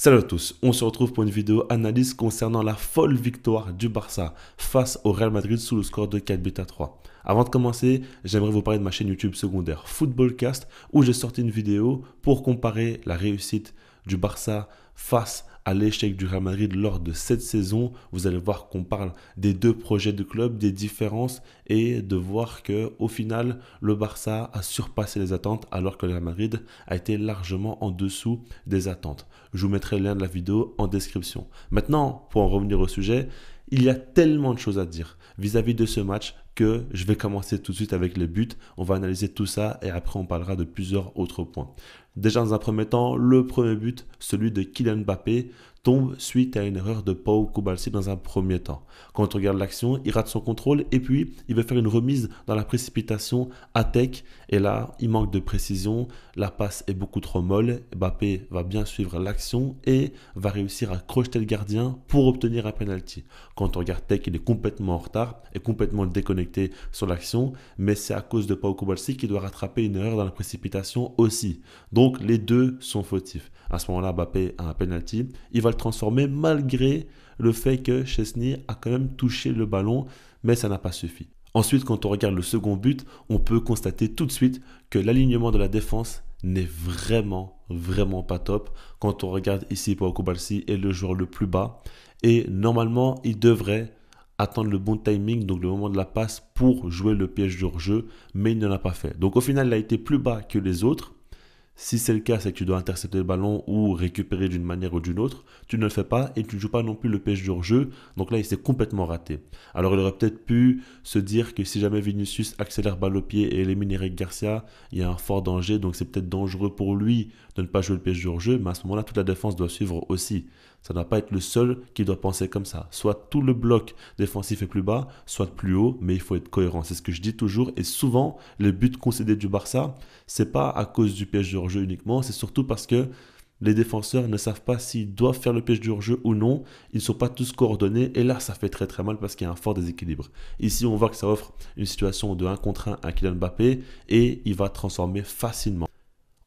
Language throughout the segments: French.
Salut à tous, on se retrouve pour une vidéo analyse concernant la folle victoire du Barça face au Real Madrid sous le score de 4-3. Avant de commencer, j'aimerais vous parler de ma chaîne YouTube secondaire Footballcast où j'ai sorti une vidéo pour comparer la réussite du Barça face à l'échec du Real Madrid lors de cette saison. Vous allez voir qu'on parle des deux projets de club, des différences et de voir que au final, le Barça a surpassé les attentes alors que le Real Madrid a été largement en dessous des attentes. Je vous mettrai le lien de la vidéo en description. Maintenant, pour en revenir au sujet, il y a tellement de choses à dire vis-à-vis de ce match que je vais commencer tout de suite avec les buts. On va analyser tout ça et après on parlera de plusieurs autres points. Déjà dans un premier temps, le premier but, celui de Kylian Mbappé, tombe suite à une erreur de Pau Cubarsí dans un premier temps. Quand on regarde l'action, il rate son contrôle et puis il veut faire une remise dans la précipitation à Tech et là, il manque de précision, la passe est beaucoup trop molle, Mbappé va bien suivre l'action et va réussir à crocheter le gardien pour obtenir un penalty. Quand on regarde Tech, il est complètement en retard et complètement déconnecté sur l'action, mais c'est à cause de Pau Cubarsí qu'il doit rattraper une erreur dans la précipitation aussi. Donc les deux sont fautifs. À ce moment-là, Mbappé a un penalty. Il va le transformer malgré le fait que Chesney a quand même touché le ballon, mais ça n'a pas suffi. Ensuite, quand on regarde le second but, on peut constater tout de suite que l'alignement de la défense n'est vraiment pas top. Quand on regarde ici, Pau Cubarsí est le joueur le plus bas et normalement, il devrait attendre le bon timing, donc le moment de la passe pour jouer le piège du hors-jeu, mais il ne l'a pas fait. Donc au final, il a été plus bas que les autres. Si c'est le cas, c'est que tu dois intercepter le ballon ou récupérer d'une manière ou d'une autre. Tu ne le fais pas et tu ne joues pas non plus le piège du hors-jeu. Donc là, il s'est complètement raté. Alors, il aurait peut-être pu se dire que si jamais Vinicius accélère balle au pied et élimine Eric Garcia, il y a un fort danger. Donc, c'est peut-être dangereux pour lui de ne pas jouer le piège du hors-jeu. Mais à ce moment-là, toute la défense doit suivre aussi. Ça ne doit pas être le seul qui doit penser comme ça. Soit tout le bloc défensif est plus bas, soit plus haut, mais il faut être cohérent. C'est ce que je dis toujours. Et souvent, les buts concédés du Barça, c'est pas à cause du piège du hors-jeu uniquement, c'est surtout parce que les défenseurs ne savent pas s'ils doivent faire le piège du hors-jeu ou non. Ils ne sont pas tous coordonnés et là, ça fait très mal parce qu'il y a un fort déséquilibre. Ici, on voit que ça offre une situation de 1 contre 1 à Kylian Mbappé et il va transformer facilement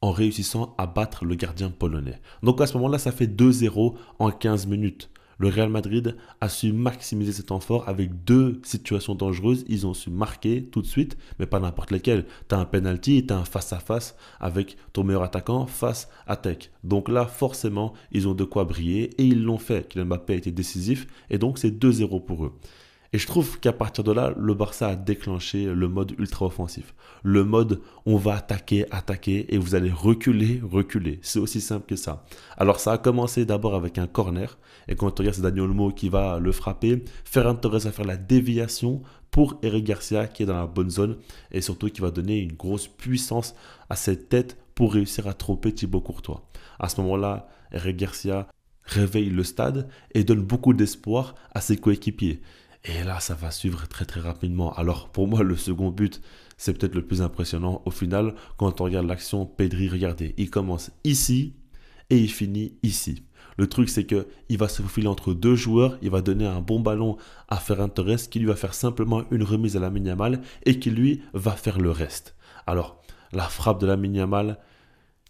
en réussissant à battre le gardien polonais. Donc à ce moment-là, ça fait 2-0 en 15 minutes. Le Real Madrid a su maximiser cet temps fort avec deux situations dangereuses. Ils ont su marquer tout de suite, mais pas n'importe lesquelles. Tu as un penalty et tu as un face-à-face avec ton meilleur attaquant face à Tech. Donc là, forcément, ils ont de quoi briller et ils l'ont fait. Kylian Mbappé a été décisif et donc c'est 2-0 pour eux. Et je trouve qu'à partir de là, le Barça a déclenché le mode ultra-offensif. Le mode on va attaquer et vous allez reculer. C'est aussi simple que ça. Alors ça a commencé d'abord avec un corner. Et quand on regarde, c'est Dani Olmo qui va le frapper. Ferran Torres va faire la déviation pour Eric Garcia qui est dans la bonne zone. Et surtout qui va donner une grosse puissance à cette tête pour réussir à tromper Thibaut Courtois. À ce moment-là, Eric Garcia réveille le stade et donne beaucoup d'espoir à ses coéquipiers. Et là, ça va suivre très rapidement. Alors, pour moi, le second but, c'est peut-être le plus impressionnant. Au final, quand on regarde l'action, Pedri, regardez, il commence ici et il finit ici. Le truc, c'est qu'il va se faufiler entre deux joueurs, il va donner un bon ballon à Ferran Torres qui lui va faire simplement une remise à Lamine Yamal et qui lui va faire le reste. Alors, la frappe de Lamine Yamal,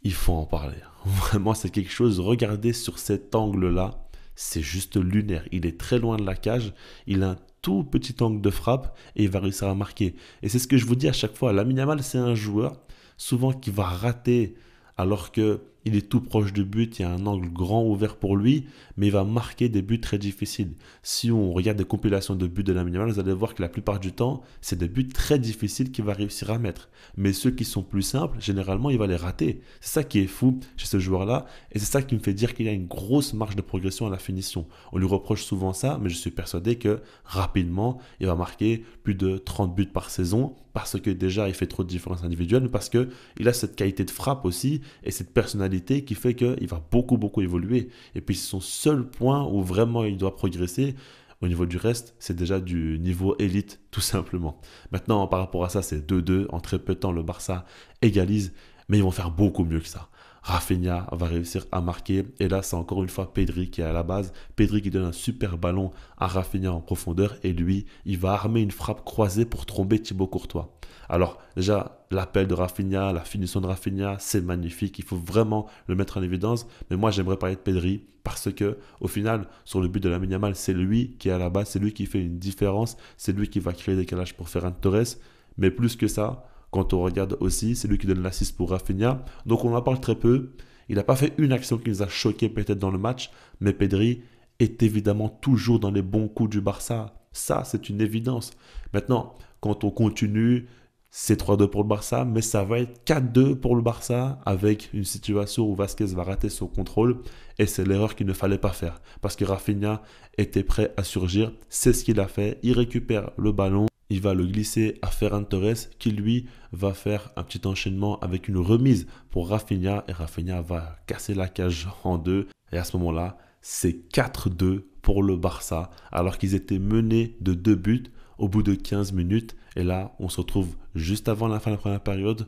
il faut en parler. Vraiment, c'est quelque chose, regardez sur cet angle-là. C'est juste lunaire. Il est très loin de la cage. Il a un tout petit angle de frappe et il va réussir à marquer. Et c'est ce que je vous dis à chaque fois. Lamine Yamal, c'est un joueur souvent qui va rater alors qu'il est tout proche du but. Il y a un angle grand ouvert pour lui, mais il va marquer des buts très difficiles. Si on regarde des compilations de buts de Lamine Yamal, vous allez voir que la plupart du temps, c'est des buts très difficiles qu'il va réussir à mettre. Mais ceux qui sont plus simples, généralement, il va les rater. C'est ça qui est fou chez ce joueur-là. Et c'est ça qui me fait dire qu'il a une grosse marge de progression à la finition. On lui reproche souvent ça, mais je suis persuadé que rapidement, il va marquer plus de 30 buts par saison parce que déjà, il fait trop de différences individuelles, mais parce qu'il a cette qualité de frappe aussi et cette personnalité qui fait qu'il va beaucoup évoluer. Et puis, c'est son seul point où vraiment il doit progresser. Au niveau du reste, c'est déjà du niveau élite, tout simplement. Maintenant, par rapport à ça, c'est 2-2. En très peu de temps, le Barça égalise, mais ils vont faire beaucoup mieux que ça. Rafinha va réussir à marquer. Et là, c'est encore une fois Pedri qui est à la base. Pedri qui donne un super ballon à Rafinha en profondeur. Et lui, il va armer une frappe croisée pour tromper Thibaut Courtois. Alors, déjà, l'appel de Rafinha, la finition de Rafinha, c'est magnifique. Il faut vraiment le mettre en évidence. Mais moi, j'aimerais parler de Pedri parce que, au final, sur le but de Lamine Yamal, c'est lui qui est à la base. C'est lui qui fait une différence. C'est lui qui va créer le décalage pour Ferran Torres. Mais plus que ça, quand on regarde aussi, c'est lui qui donne l'assist pour Rafinha. Donc on en parle très peu. Il n'a pas fait une action qui nous a choqué peut-être dans le match, mais Pedri est évidemment toujours dans les bons coups du Barça. Ça, c'est une évidence. Maintenant, quand on continue, c'est 3-2 pour le Barça, mais ça va être 4-2 pour le Barça avec une situation où Vasquez va rater son contrôle et c'est l'erreur qu'il ne fallait pas faire parce que Rafinha était prêt à surgir. C'est ce qu'il a fait. Il récupère le ballon. Il va le glisser à Ferran Torres qui lui va faire un petit enchaînement avec une remise pour Rafinha et Rafinha va casser la cage en deux et à ce moment-là c'est 4-2 pour le Barça alors qu'ils étaient menés de 2 buts au bout de 15 minutes et là on se retrouve juste avant la fin de la première période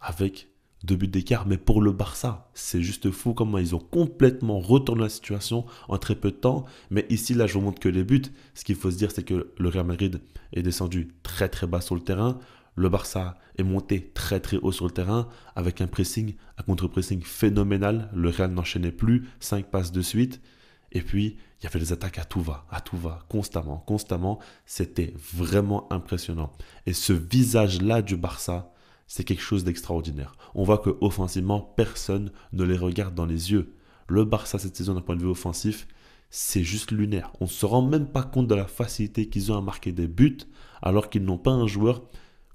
avec 2 buts d'écart, mais pour le Barça, c'est juste fou comment ils ont complètement retourné la situation en très peu de temps. Mais ici, là, je vous montre que les buts. Ce qu'il faut se dire, c'est que le Real Madrid est descendu très très bas sur le terrain. Le Barça est monté très très haut sur le terrain avec un pressing, un contre-pressing phénoménal. Le Real n'enchaînait plus, 5 passes de suite. Et puis, il y avait des attaques à tout va, constamment, constamment. C'était vraiment impressionnant. Et ce visage-là du Barça, c'est quelque chose d'extraordinaire. On voit qu'offensivement, personne ne les regarde dans les yeux. Le Barça cette saison d'un point de vue offensif, c'est juste lunaire. On ne se rend même pas compte de la facilité qu'ils ont à marquer des buts, alors qu'ils n'ont pas un joueur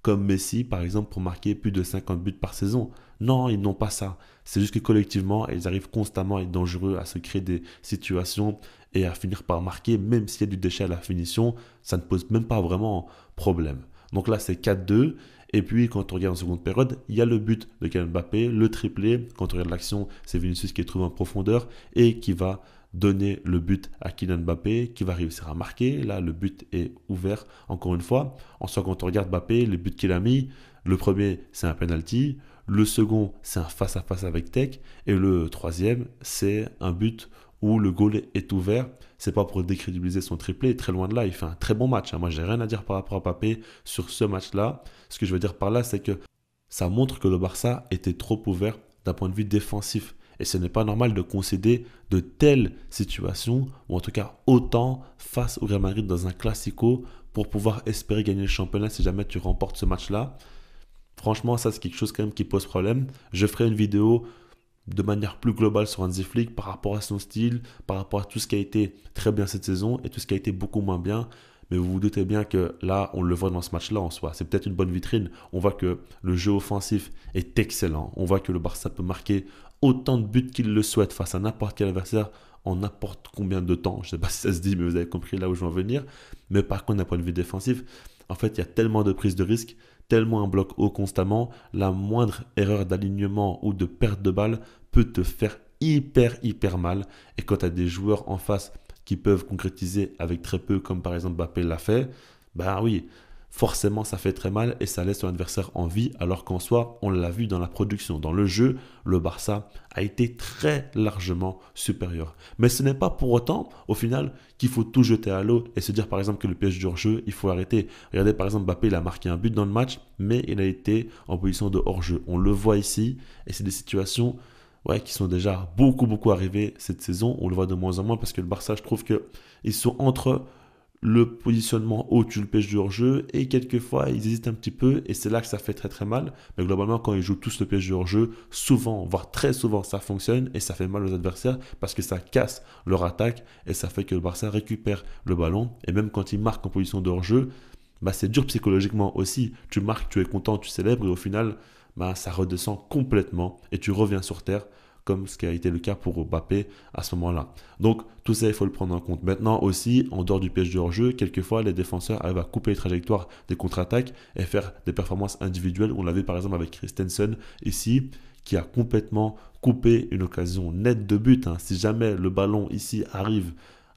comme Messi, par exemple, pour marquer plus de 50 buts par saison. Non, ils n'ont pas ça. C'est juste que collectivement, ils arrivent constamment à être dangereux, à se créer des situations et à finir par marquer, même s'il y a du déchet à la finition, ça ne pose même pas vraiment problème. Donc là, c'est 4-2. Et puis, quand on regarde en seconde période, il y a le but de Kylian Mbappé, le triplé. Quand on regarde l'action, c'est Vinicius qui est trouvé en profondeur et qui va donner le but à Kylian Mbappé, qui va réussir à marquer. Là, le but est ouvert, encore une fois. En soi, quand on regarde Mbappé, les buts qu'il a mis, le premier, c'est un penalty. Le second, c'est un face-à-face avec Tech. Et le troisième, c'est un but où le goal est ouvert. C'est pas pour décrédibiliser son triplé, très loin de là, il fait un très bon match. Moi, j'ai rien à dire par rapport à Mbappé sur ce match-là. Ce que je veux dire par là, c'est que ça montre que le Barça était trop ouvert d'un point de vue défensif. Et ce n'est pas normal de concéder de telles situations, ou en tout cas autant face au Real Madrid dans un Classico pour pouvoir espérer gagner le championnat si jamais tu remportes ce match-là. Franchement, ça c'est quelque chose quand même qui pose problème. Je ferai une vidéo de manière plus globale sur Hansi Flick par rapport à son style, par rapport à tout ce qui a été très bien cette saison et tout ce qui a été beaucoup moins bien. Mais vous vous doutez bien que là, on le voit dans ce match-là en soi. C'est peut-être une bonne vitrine. On voit que le jeu offensif est excellent. On voit que le Barça peut marquer autant de buts qu'il le souhaite face à n'importe quel adversaire en n'importe combien de temps. Je ne sais pas si ça se dit, mais vous avez compris là où je veux en venir. Mais par contre, d'un point de vue défensif, en fait, il y a tellement de prises de risques, tellement un bloc haut constamment, la moindre erreur d'alignement ou de perte de balle peut te faire hyper mal. Et quand tu as des joueurs en face qui peuvent concrétiser avec très peu, comme par exemple Mbappé l'a fait, ben oui, forcément ça fait très mal et ça laisse son adversaire en vie, alors qu'en soi, on l'a vu dans la production, dans le jeu, le Barça a été très largement supérieur. Mais ce n'est pas pour autant, au final, qu'il faut tout jeter à l'eau et se dire par exemple que le piège du hors-jeu, il faut arrêter. Regardez par exemple, Mbappé, il a marqué un but dans le match, mais il a été en position de hors-jeu. On le voit ici et c'est des situations qui sont déjà beaucoup arrivés cette saison. On le voit de moins en moins parce que le Barça, je trouve qu'ils sont entre le positionnement haut du piège du hors-jeu et quelquefois ils hésitent un petit peu et c'est là que ça fait très mal. Mais globalement, quand ils jouent tous le piège du hors-jeu, souvent, voire très souvent, ça fonctionne et ça fait mal aux adversaires parce que ça casse leur attaque et ça fait que le Barça récupère le ballon. Et même quand ils marquent en position de hors-jeu, c'est dur psychologiquement aussi. Tu marques, tu es content, tu célèbres et au final, ça redescend complètement et tu reviens sur terre comme ce qui a été le cas pour Mbappé à ce moment-là. Donc tout ça, il faut le prendre en compte. Maintenant aussi, en dehors du piège du hors-jeu, quelquefois les défenseurs arrivent à couper les trajectoires des contre-attaques et faire des performances individuelles. On l'a vu par exemple avec Christensen ici, qui a complètement coupé une occasion nette de but. Si jamais le ballon ici arrive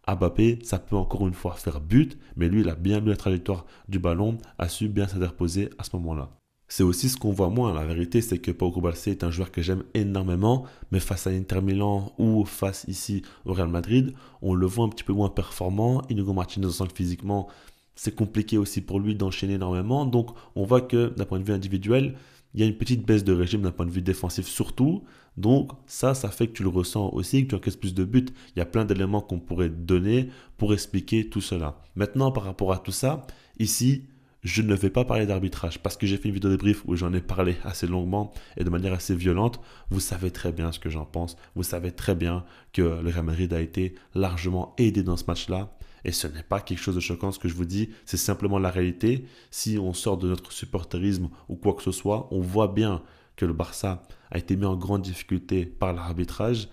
à Mbappé, ça peut encore une fois faire but, mais lui, il a bien lu la trajectoire du ballon, a su bien s'interposer à ce moment-là. C'est aussi ce qu'on voit moins. La vérité, c'est que Pau Cubarsí est un joueur que j'aime énormément, mais face à Inter Milan ou face ici au Real Madrid, on le voit un petit peu moins performant. Inigo Martinez, on sent que physiquement, c'est compliqué aussi pour lui d'enchaîner énormément. Donc, on voit que d'un point de vue individuel, il y a une petite baisse de régime d'un point de vue défensif surtout. Donc, ça fait que tu le ressens aussi, que tu encaisses plus de buts. Il y a plein d'éléments qu'on pourrait donner pour expliquer tout cela. Maintenant, par rapport à tout ça, ici, je ne vais pas parler d'arbitrage parce que j'ai fait une vidéo débrief où j'en ai parlé assez longuement et de manière assez violente. Vous savez très bien ce que j'en pense. Vous savez très bien que le Real Madrid a été largement aidé dans ce match-là. Et ce n'est pas quelque chose de choquant ce que je vous dis, c'est simplement la réalité. Si on sort de notre supporterisme ou quoi que ce soit, on voit bien que le Barça a été mis en grande difficulté par l'arbitrage.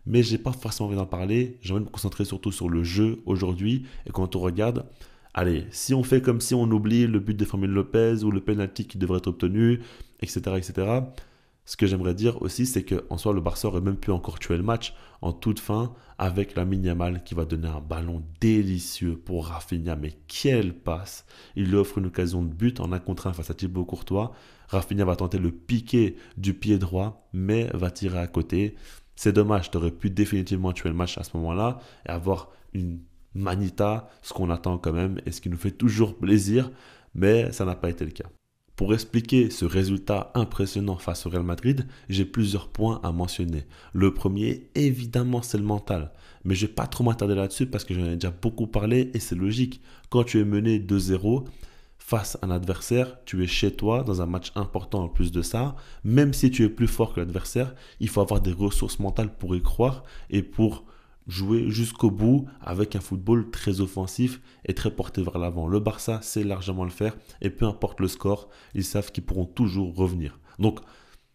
Mais j'ai pas forcément envie d'en parler. J'ai envie de me concentrer surtout sur le jeu aujourd'hui. Et quand on regarde, allez, si on fait comme si on oublie le but de Fermín Lopez ou le penalty qui devrait être obtenu, etc., etc., ce que j'aimerais dire aussi, c'est qu'en soi, le Barça aurait même pu encore tuer le match en toute fin avec Lamine Yamal qui va donner un ballon délicieux pour Rafinha. Mais quelle passe! Il lui offre une occasion de but en un contre un face à Thibaut Courtois. Rafinha va tenter le piqué du pied droit, mais va tirer à côté. C'est dommage, tu aurais pu définitivement tuer le match à ce moment-là et avoir une Manita, ce qu'on attend quand même et ce qui nous fait toujours plaisir, mais ça n'a pas été le cas. Pour expliquer ce résultat impressionnant face au Real Madrid, j'ai plusieurs points à mentionner. Le premier, évidemment, c'est le mental. Mais je ne vais pas trop m'attarder là-dessus parce que j'en ai déjà beaucoup parlé et c'est logique. Quand tu es mené 2-0 face à un adversaire, tu es chez toi dans un match important en plus de ça. Même si tu es plus fort que l'adversaire, il faut avoir des ressources mentales pour y croire et pour jouer jusqu'au bout avec un football très offensif et très porté vers l'avant. Le Barça sait largement le faire et peu importe le score, ils savent qu'ils pourront toujours revenir. Donc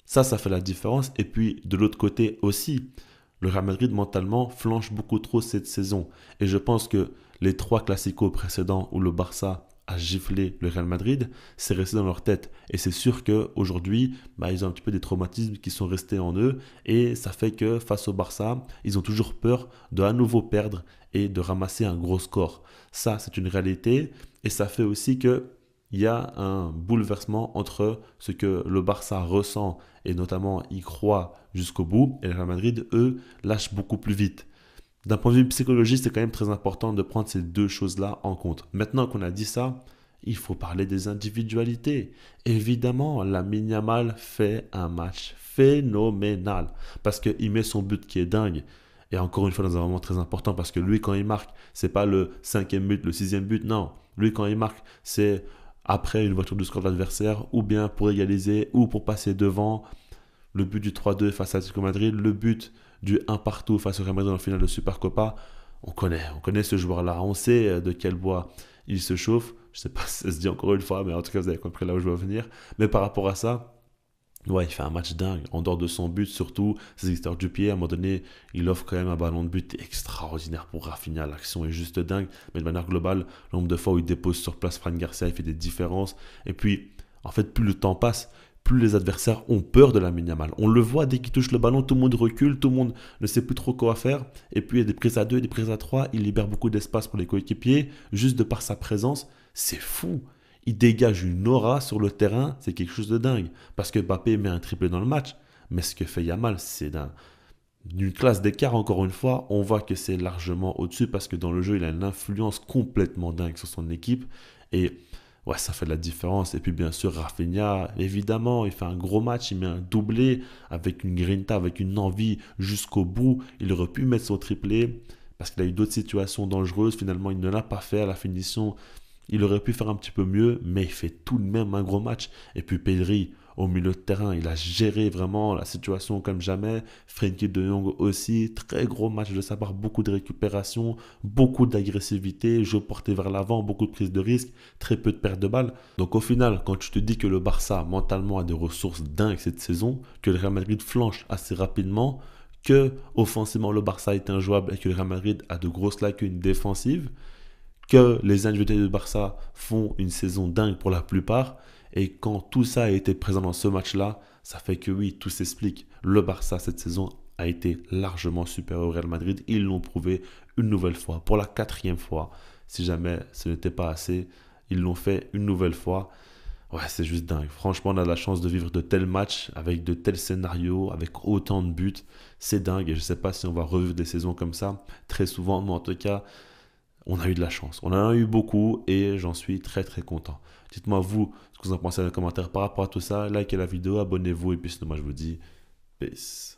ça fait la différence. Et puis de l'autre côté aussi, le Real Madrid mentalement flanche beaucoup trop cette saison. Et je pense que les 3 classicos précédents où le Barça a giflé le Real Madrid, c'est resté dans leur tête. Et c'est sûr qu'aujourd'hui, ils ont un petit peu des traumatismes qui sont restés en eux. Et ça fait que face au Barça, ils ont toujours peur de à nouveau perdre et de ramasser un gros score. Ça, c'est une réalité. Et ça fait aussi que il y a un bouleversement entre ce que le Barça ressent et notamment y croit jusqu'au bout. Et le Real Madrid, eux, lâchent beaucoup plus vite. D'un point de vue psychologique, c'est quand même très important de prendre ces deux choses-là en compte. Maintenant qu'on a dit ça, il faut parler des individualités. Évidemment, Lamine Yamal fait un match phénoménal parce qu'il met son but qui est dingue. Et encore une fois, dans un moment très important parce que lui, quand il marque, c'est pas le 5e but, le 6e but, non. Lui, quand il marque, c'est après une voiture de score de l'adversaire ou bien pour égaliser ou pour passer devant. Le but du 3-2 face à Atlético Madrid, le but du 1 partout face au Real Madrid en finale de Supercopa. On connaît ce joueur-là, on sait de quel bois il se chauffe. Je ne sais pas si ça se dit encore une fois, mais en tout cas, vous avez compris là où je veux venir. Mais par rapport à ça, ouais, il fait un match dingue. En dehors de son but, surtout, ses histoires du pied, à un moment donné, il offre quand même un ballon de but extraordinaire pour Rafinha. L'action est juste dingue. Mais de manière globale, le nombre de fois où il dépose sur place Fran Garcia, il fait des différences. Et puis, en fait, plus le temps passe, plus les adversaires ont peur de Lamine Yamal. On le voit, dès qu'il touche le ballon, tout le monde recule, tout le monde ne sait plus trop quoi faire. Et puis il y a des prises à 2, des prises à 3, il libère beaucoup d'espace pour les coéquipiers, juste de par sa présence. C'est fou. Il dégage une aura sur le terrain, c'est quelque chose de dingue. Parce que Mbappé met un triplé dans le match, mais ce que fait Yamal, c'est d'une classe d'écart, encore une fois. On voit que c'est largement au-dessus parce que dans le jeu, il a une influence complètement dingue sur son équipe. Et ouais, ça fait la différence. Et puis bien sûr, Rafinha, évidemment, il fait un gros match, il met un doublé avec une grinta, avec une envie jusqu'au bout. Il aurait pu mettre son triplé parce qu'il a eu d'autres situations dangereuses. Finalement, il ne l'a pas fait à la finition. Il aurait pu faire un petit peu mieux, mais il fait tout de même un gros match. Et puis Pedri, au milieu de terrain, il a géré vraiment la situation comme jamais. Frenkie de Jong aussi, très gros match de sa part, beaucoup de récupération, beaucoup d'agressivité, jeu porté vers l'avant, beaucoup de prise de risque, très peu de perte de balles. Donc au final, quand tu te dis que le Barça mentalement a des ressources dingues cette saison, que le Real Madrid flanche assez rapidement, que offensivement le Barça est injouable et que le Real Madrid a de grosses lacunes défensives, que les individualités du Barça font une saison dingue pour la plupart. Et quand tout ça a été présent dans ce match-là, ça fait que oui, tout s'explique. Le Barça, cette saison, a été largement supérieur au Real Madrid. Ils l'ont prouvé une nouvelle fois, pour la 4e fois. Si jamais ce n'était pas assez, ils l'ont fait une nouvelle fois. Ouais, c'est juste dingue. Franchement, on a la chance de vivre de tels matchs, avec de tels scénarios, avec autant de buts. C'est dingue et je ne sais pas si on va revivre des saisons comme ça très souvent, mais en tout cas, on a eu de la chance. On en a eu beaucoup et j'en suis très très content. Dites-moi vous ce que vous en pensez dans les commentaires par rapport à tout ça. Likez la vidéo, abonnez-vous et puis sinon moi je vous dis peace.